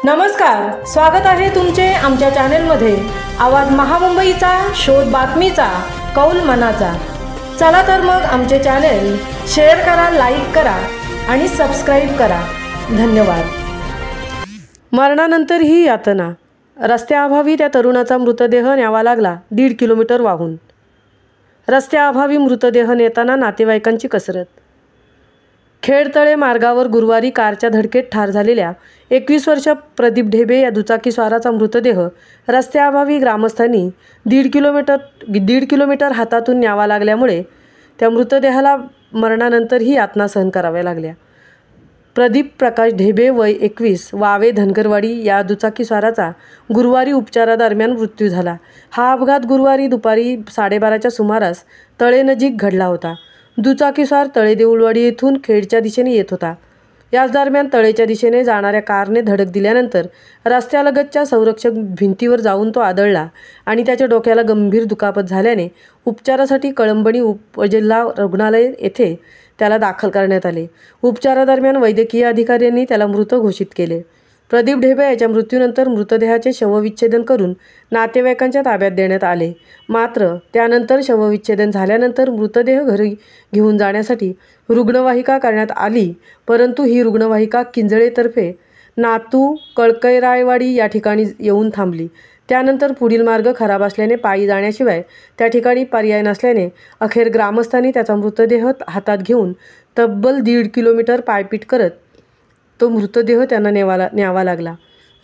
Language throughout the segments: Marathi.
नमस्कार, स्वागत आहे तुमचे आमच्या चॅनेलमध्ये। आवाज महामुंबईचा, शोध बातमीचा, कौल मनाचा। चला तर मग आमचे चॅनेल शेअर करा, लाईक करा आणि सबस्क्राइब करा। धन्यवाद। मरणानंतर ही यातना, रस्त्याअभावी त्या तरुणाचा मृतदेह न्यावा लागला 1.5 किलोमीटर वाहून। रस्त्याअभावी मृतदेह नेताना नातेवाईकांची कसरत। खेडतळे मार्गावर गुरुवारी कारच्या धडकेत ठार झालेल्या 21 वर्षीय प्रदीप ढेबे या दुचाकीस्वाराचा मृतदेह रस्त्याअभावी ग्रामस्थांनी 1.5 किलोमीटर हातातून न्यावा लागल्यामुळे त्या मृतदेहाला मरणानंतरही यातना सहन कराव्या लागल्या। प्रदीप प्रकाश ढेबे वय 21 वावे धनगरवाडी या दुचाकीस्वाराचा गुरुवारी उपचारादरम्यान मृत्यू झाला। हा अपघात गुरुवारी दुपारी 12:30च्या सुमारास तळेनजीक घडला होता। दुचाकीस्वार तळे देऊळवाडी येथून खेडच्या दिशेने येत होता। याच दरम्यान तळेच्या दिशेने जाणाऱ्या कारने धडक दिल्यानंतर रस्त्यालगतच्या संरक्षक भिंतीवर जाऊन तो आदळला आणि त्याच्या डोक्याला गंभीर दुखापत झाल्याने उपचारासाठी कळंबणी उपजिल्हा रुग्णालय येथे त्याला दाखल करण्यात आले। उपचारादरम्यान वैद्यकीय अधिकाऱ्यांनी त्याला मृत घोषित केले। प्रदीप ढेबे याच्या मृत्यूनंतर मृतदेहाचे शवविच्छेदन करून नातेवाईकांच्या ताब्यात देण्यात आले। मात्र त्यानंतर शवविच्छेदन झाल्यानंतर मृतदेह घरी घेऊन जाण्यासाठी रुग्णवाहिका करण्यात आली, परंतु ही रुग्णवाहिका किंजळेतर्फे नातू कळकैरायवाडी या ठिकाणी येऊन थांबली। त्यानंतर पुढील मार्ग खराब असल्याने पायी जाण्याशिवाय त्या ठिकाणी पर्याय नसल्याने अखेर ग्रामस्थांनी त्याचा मृतदेह हातात घेऊन तब्बल 1.5 किलोमीटर पायपीट करत तो मृतदेह त्यांना न्यावा लागला।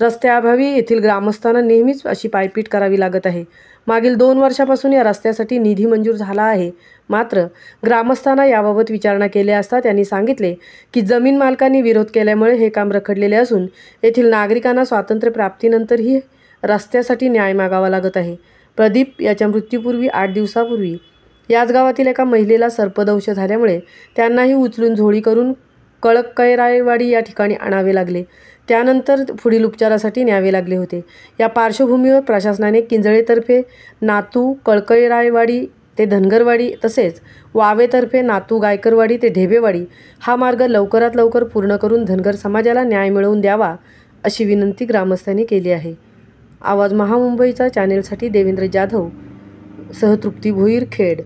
रस्त्याअभावी येथील ग्रामस्थांना नेहमीच अशी पायपीट करावी लागत आहे। मागील 2 वर्षापासून या रस्त्यासाठी निधी मंजूर झाला आहे, मात्र ग्रामस्थांना याबाबत विचारणा केली असता त्यांनी सांगितले की जमीन मालकांनी विरोध केल्यामुळे हे काम रखडलेले असून येथील नागरिकांना स्वातंत्र्य प्राप्तीनंतरही रस्त्यासाठी न्याय मागावा लागत आहे। प्रदीप याच्या मृत्यूपूर्वी 8 दिवसापूर्वी याच गावातील एका महिलेला सर्पदंश झाल्यामुळे त्यांनाही उचलून झोळी करून कळकैरायवाडी या ठिकाणी आणावे लागले। त्यानंतर पुढील उपचारासाठी न्यावे लागले होते। या पार्श्वभूमीवर प्रशासनाने किंजळेतर्फे नातू कळकैरायवाडी ते धनगरवाडी तसेच वावेतर्फे नातू गायकरवाडी ते ढेबेवाडी हा मार्ग लवकरात लवकर पूर्ण करून धनगर समाजाला न्याय मिळवून द्यावा अशी विनंती ग्रामस्थांनी केली आहे। आवाज महामुंबईचा चॅनेलसाठी देवेंद्र जाधव सह तृप्ती भोईर, खेड।